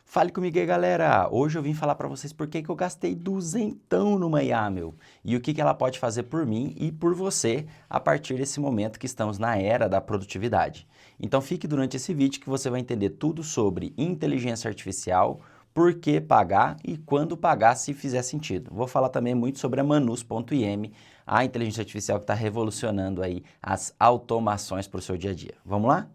Fale comigo aí, galera! Hoje eu vim falar para vocês por que eu gastei duzentão numa IA, meu. E o que ela pode fazer por mim e por você a partir desse momento que estamos na era da produtividade. Então fique durante esse vídeo que você vai entender tudo sobre inteligência artificial, por que pagar e quando pagar se fizer sentido. Vou falar também muito sobre a Manus.im, a inteligência artificial que está revolucionando aí as automações para o seu dia a dia. Vamos lá?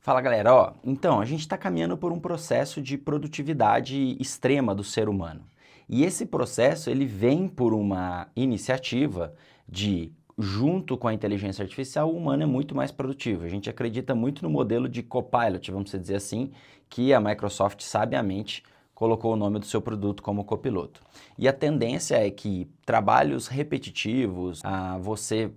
Fala galera, então a gente está caminhando por um processo de produtividade extrema do ser humano. E esse processo ele vem por uma iniciativa de, junto com a inteligência artificial, o humano é muito mais produtivo. A gente acredita muito no modelo de Copilot, vamos dizer assim, que a Microsoft sabiamente colocou o nome do seu produto como copiloto. E a tendência é que trabalhos repetitivos, você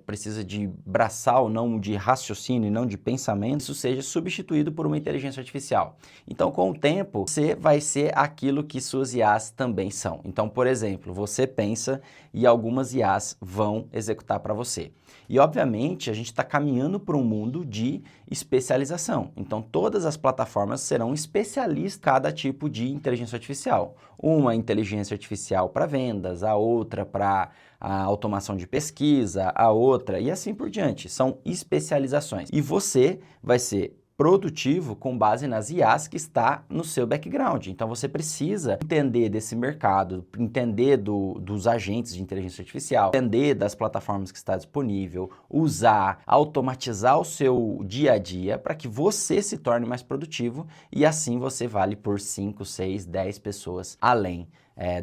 precisa de braçal, não de raciocínio e não de pensamento, isso seja substituído por uma inteligência artificial. Então, com o tempo, você vai ser aquilo que suas IAs também são. Então, por exemplo, você pensa e algumas IAs vão executar para você. E, obviamente, a gente está caminhando para um mundo de especialização. Então, todas as plataformas serão especialistas em cada tipo de inteligência artificial. Uma inteligência artificial para vendas, a outra para a automação de pesquisa, a outra e assim por diante. São especializações. E você vai ser produtivo com base nas IAs que está no seu background. Então você precisa entender desse mercado, entender dos agentes de inteligência artificial, entender das plataformas que está disponível, usar, automatizar o seu dia a dia para que você se torne mais produtivo e assim você vale por 5, 6, 10 pessoas além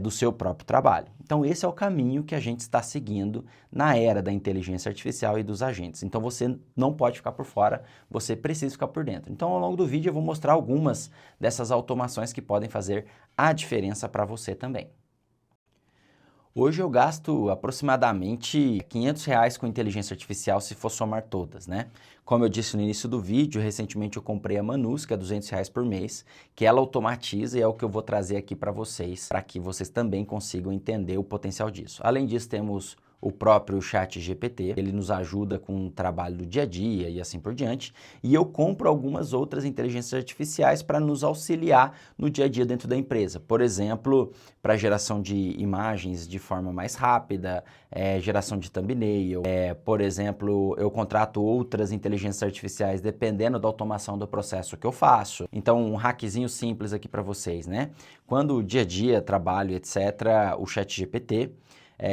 do seu próprio trabalho. Então esse é o caminho que a gente está seguindo na era da inteligência artificial e dos agentes. Então você não pode ficar por fora, você precisa ficar por dentro. Então ao longo do vídeo eu vou mostrar algumas dessas automações que podem fazer a diferença para você também. Hoje eu gasto aproximadamente R$ 500 com inteligência artificial se for somar todas, né? Como eu disse no início do vídeo, recentemente eu comprei a Manus, que é R$ 200 por mês, que ela automatiza e é o que eu vou trazer aqui para que vocês também consigam entender o potencial disso. Além disso, temos o próprio ChatGPT, ele nos ajuda com o trabalho do dia a dia e assim por diante, e eu compro algumas outras inteligências artificiais para nos auxiliar no dia a dia dentro da empresa. Por exemplo, para geração de imagens de forma mais rápida, geração de thumbnail, por exemplo, eu contrato outras inteligências artificiais dependendo da automação do processo que eu faço. Então, um hackzinho simples aqui para vocês, né? Quando o dia a dia, trabalho, etc., o ChatGPT,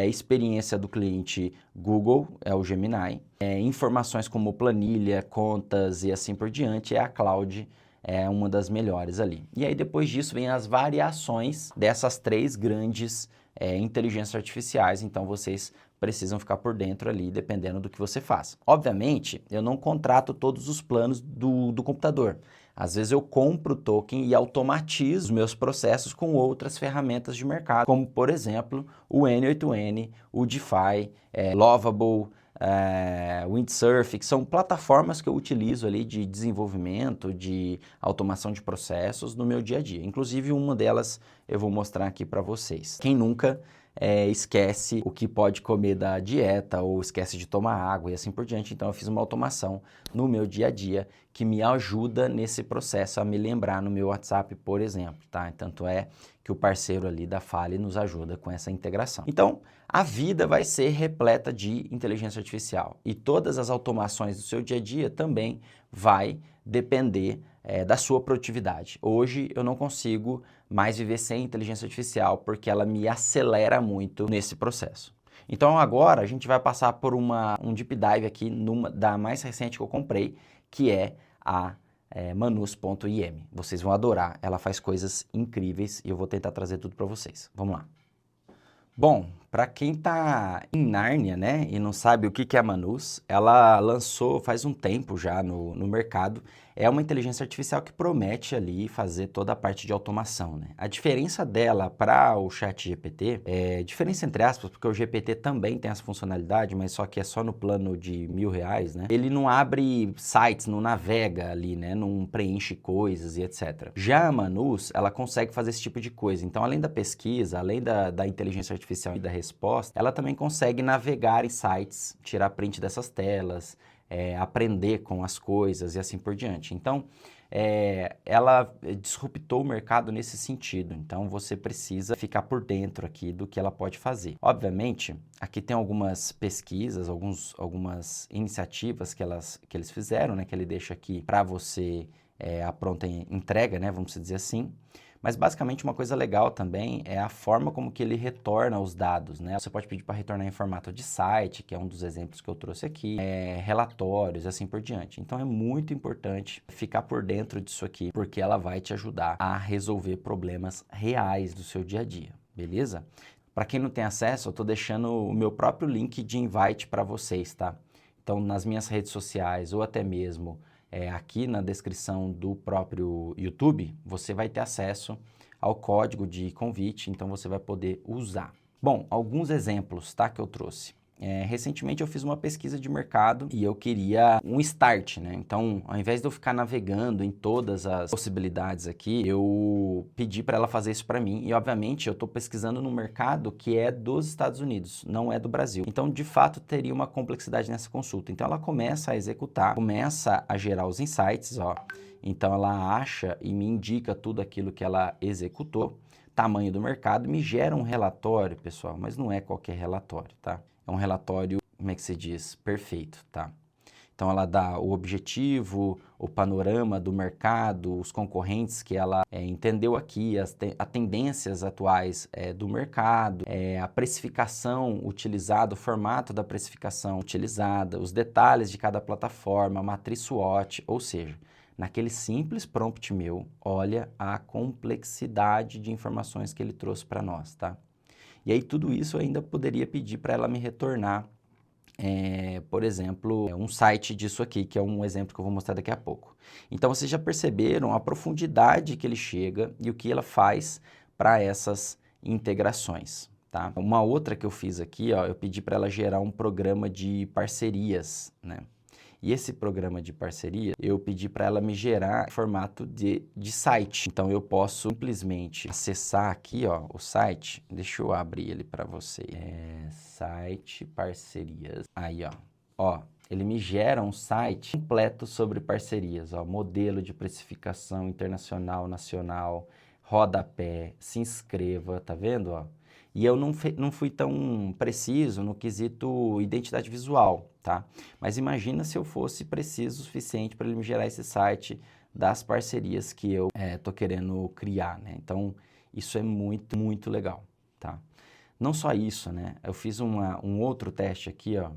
experiência do cliente Google, é o Gemini, informações como planilha, contas e assim por diante, a Cloud é uma das melhores ali. E aí depois disso vem as variações dessas três grandes inteligências artificiais, então vocês precisam ficar por dentro ali, dependendo do que você faz. Obviamente, eu não contrato todos os planos do computador. Às vezes eu compro o token e automatizo os meus processos com outras ferramentas de mercado, como por exemplo o N8N, o DeFi, Lovable, Windsurf, que são plataformas que eu utilizo ali de desenvolvimento, de automação de processos no meu dia a dia. Inclusive uma delas eu vou mostrar aqui para vocês. Quem nunca esquece o que pode comer da dieta ou esquece de tomar água e assim por diante. Então eu fiz uma automação no meu dia a dia que me ajuda nesse processo a me lembrar no meu WhatsApp, por exemplo, tá? Tanto é que o parceiro ali da Fale nos ajuda com essa integração. Então, a vida vai ser repleta de inteligência artificial e todas as automações do seu dia a dia também vai depender da sua produtividade. Hoje eu não consigo mais viver sem inteligência artificial porque ela me acelera muito nesse processo. Então agora a gente vai passar por um deep dive aqui da mais recente que eu comprei, que é a Manus.im. Vocês vão adorar, ela faz coisas incríveis e eu vou tentar trazer tudo para vocês. Vamos lá. Bom, para quem está em Nárnia, né, e não sabe o que é a Manus, ela lançou faz um tempo já no mercado. É uma inteligência artificial que promete ali fazer toda a parte de automação, né? A diferença dela para o ChatGPT, diferença entre aspas, porque o GPT também tem essa funcionalidade, mas só que é só no plano de R$ 1.000, né? Ele não abre sites, não navega ali, né? Não preenche coisas e etc. Já a Manus, ela consegue fazer esse tipo de coisa. Então, além da pesquisa, além da inteligência artificial e da resposta, ela também consegue navegar em sites, tirar print dessas telas, aprender com as coisas e assim por diante. Então, ela disruptou o mercado nesse sentido, então você precisa ficar por dentro aqui do que ela pode fazer. Obviamente, aqui tem algumas pesquisas, algumas iniciativas que eles fizeram, né, que ele deixa aqui para você a pronta entrega, né, vamos dizer assim. Mas basicamente uma coisa legal também é a forma como que ele retorna os dados, né? Você pode pedir para retornar em formato de site, que é um dos exemplos que eu trouxe aqui, relatórios e assim por diante. Então é muito importante ficar por dentro disso aqui, porque ela vai te ajudar a resolver problemas reais do seu dia a dia, beleza? Para quem não tem acesso, eu estou deixando o meu próprio link de invite para vocês, tá? Então nas minhas redes sociais ou até mesmo aqui na descrição do próprio YouTube, você vai ter acesso ao código de convite, então você vai poder usar. Bom, alguns exemplos, tá, que eu trouxe. Recentemente eu fiz uma pesquisa de mercado e eu queria um start, né? Então, ao invés de eu ficar navegando em todas as possibilidades aqui, eu pedi para ela fazer isso para mim e, obviamente, eu estou pesquisando no mercado que é dos Estados Unidos, não é do Brasil. Então, de fato, teria uma complexidade nessa consulta. Então, ela começa a executar, começa a gerar os insights, ó. Então, ela acha e me indica tudo aquilo que ela executou, tamanho do mercado, me gera um relatório, pessoal, mas não é qualquer relatório, tá? É um relatório, como é que se diz? Perfeito, tá? Então ela dá o objetivo, o panorama do mercado, os concorrentes que ela entendeu aqui, as tendências atuais do mercado, a precificação utilizada, o formato da precificação utilizada, os detalhes de cada plataforma, a matriz SWOT, ou seja, naquele simples prompt meu, olha a complexidade de informações que ele trouxe para nós, tá? E aí tudo isso eu ainda poderia pedir para ela me retornar, por exemplo, um site disso aqui, que é um exemplo que eu vou mostrar daqui a pouco. Então vocês já perceberam a profundidade que ele chega e o que ela faz para essas integrações, tá? Uma outra que eu fiz aqui, ó, eu pedi para ela gerar um programa de parcerias, né? E esse programa de parceria, eu pedi para ela me gerar em formato de site. Então, eu posso simplesmente acessar aqui, ó, o site. Deixa eu abrir ele para você. Site parcerias. Aí, ó. Ó, ele me gera um site completo sobre parcerias, ó. Modelo de precificação internacional, nacional, rodapé, se inscreva, tá vendo, ó? E eu não fui tão preciso no quesito identidade visual, tá? Mas imagina se eu fosse preciso o suficiente para ele me gerar esse site das parcerias que eu tô querendo criar, né? Então, isso é muito, muito legal, tá? Não só isso, né? Eu fiz um outro teste aqui, ó,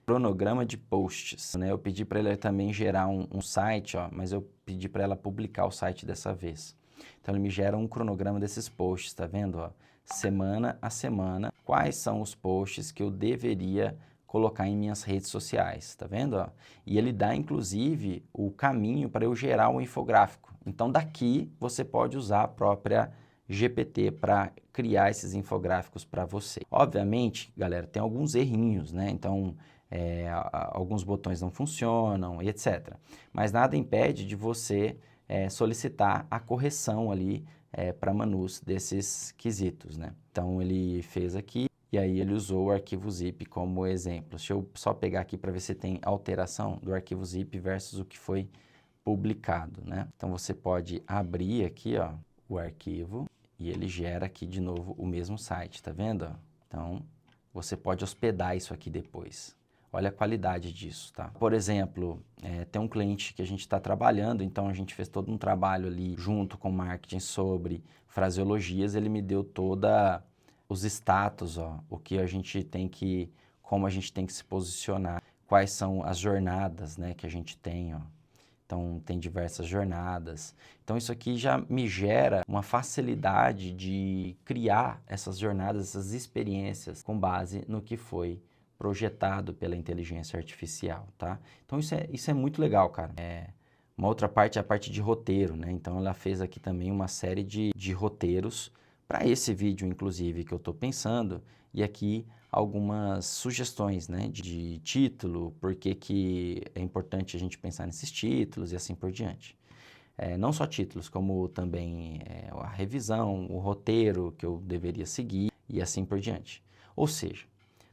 cronograma de posts, né? Eu pedi para ele também gerar um site, ó, mas eu pedi para ela publicar o site dessa vez. Então, ele me gera um cronograma desses posts, tá vendo, ó? Semana a semana, quais são os posts que eu deveria colocar em minhas redes sociais, tá vendo? Ó? E ele dá, inclusive, o caminho para eu gerar um infográfico. Então, daqui, você pode usar a própria GPT para criar esses infográficos para você. Obviamente, galera, tem alguns errinhos, né? Então, alguns botões não funcionam e etc. Mas nada impede de você solicitar a correção ali para manus desses quesitos, né? Então, ele fez aqui e aí ele usou o arquivo zip como exemplo. Deixa eu só pegar aqui para ver se tem alteração do arquivo zip versus o que foi publicado, né? Então, você pode abrir aqui, ó, o arquivo e ele gera aqui de novo o mesmo site, tá vendo? Então, você pode hospedar isso aqui depois. Olha a qualidade disso, tá? Por exemplo, tem um cliente que a gente está trabalhando, então a gente fez todo um trabalho ali junto com o marketing sobre fraseologias, ele me deu toda os status, ó, o que a gente tem que, como a gente tem que se posicionar, quais são as jornadas, né, que a gente tem, ó. Então, tem diversas jornadas. Então, isso aqui já me gera uma facilidade de criar essas jornadas, essas experiências com base no que foi projetado pela inteligência artificial, tá? Então, isso é muito legal, cara. Uma outra parte é a parte de roteiro, né? Então, ela fez aqui também uma série de roteiros para esse vídeo, inclusive, que eu estou pensando. E aqui algumas sugestões, né? De título, por que é importante a gente pensar nesses títulos e assim por diante. Não só títulos, como também a revisão, o roteiro que eu deveria seguir e assim por diante. Ou seja,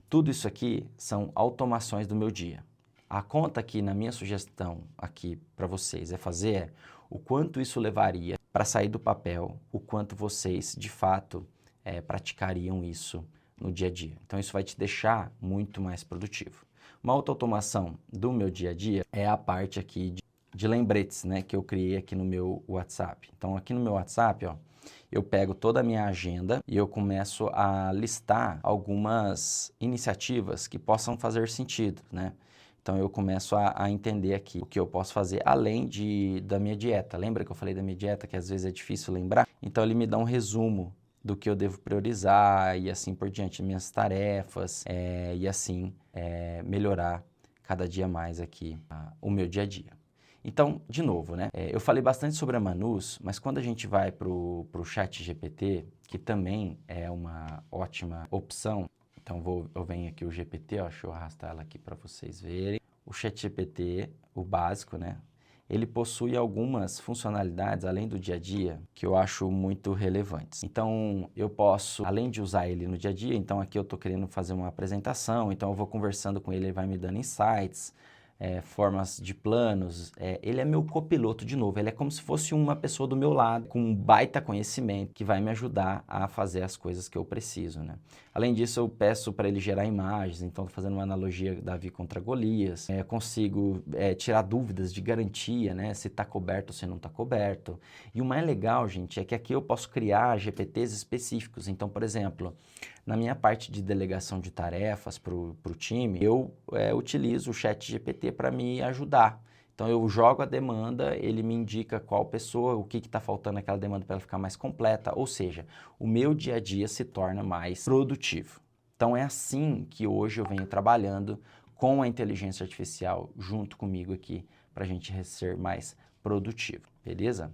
tudo isso aqui são automações do meu dia. A conta aqui, na minha sugestão aqui para vocês é fazer o quanto isso levaria para sair do papel, o quanto vocês, de fato, praticariam isso no dia a dia. Então, isso vai te deixar muito mais produtivo. Uma outra automação do meu dia a dia é a parte aqui de lembretes, né, que eu criei aqui no meu WhatsApp. Então, aqui no meu WhatsApp, ó, eu pego toda a minha agenda e eu começo a listar algumas iniciativas que possam fazer sentido, né? Então, eu começo a entender aqui o que eu posso fazer além da minha dieta. Lembra que eu falei da minha dieta, que às vezes é difícil lembrar? Então, ele me dá um resumo do que eu devo priorizar e assim por diante, minhas tarefas e assim melhorar cada dia mais aqui o meu dia a dia. Então, de novo, né? Eu falei bastante sobre a Manus, mas quando a gente vai para o ChatGPT, que também é uma ótima opção, então eu venho aqui o GPT, ó, deixa eu arrastar ela aqui para vocês verem. O ChatGPT, o básico, né? Ele possui algumas funcionalidades, além do dia a dia, que eu acho muito relevantes. Então, eu posso, além de usar ele no dia a dia, então aqui eu estou querendo fazer uma apresentação, então eu vou conversando com ele, ele vai me dando insights, formas de planos. Ele é meu copiloto de novo, ele é como se fosse uma pessoa do meu lado, com um baita conhecimento, que vai me ajudar a fazer as coisas que eu preciso, né? Além disso, eu peço para ele gerar imagens, então fazendo uma analogia Davi contra Golias, consigo tirar dúvidas de garantia, né? Se está coberto ou se não está coberto. E o mais legal, gente, é que aqui eu posso criar GPTs específicos. Então, por exemplo, na minha parte de delegação de tarefas para o time, eu utilizo o ChatGPT para me ajudar. Então, eu jogo a demanda, ele me indica qual pessoa, o que está faltando naquela demanda para ela ficar mais completa, ou seja, o meu dia a dia se torna mais produtivo. Então, é assim que hoje eu venho trabalhando com a inteligência artificial junto comigo aqui para a gente ser mais produtivo, beleza?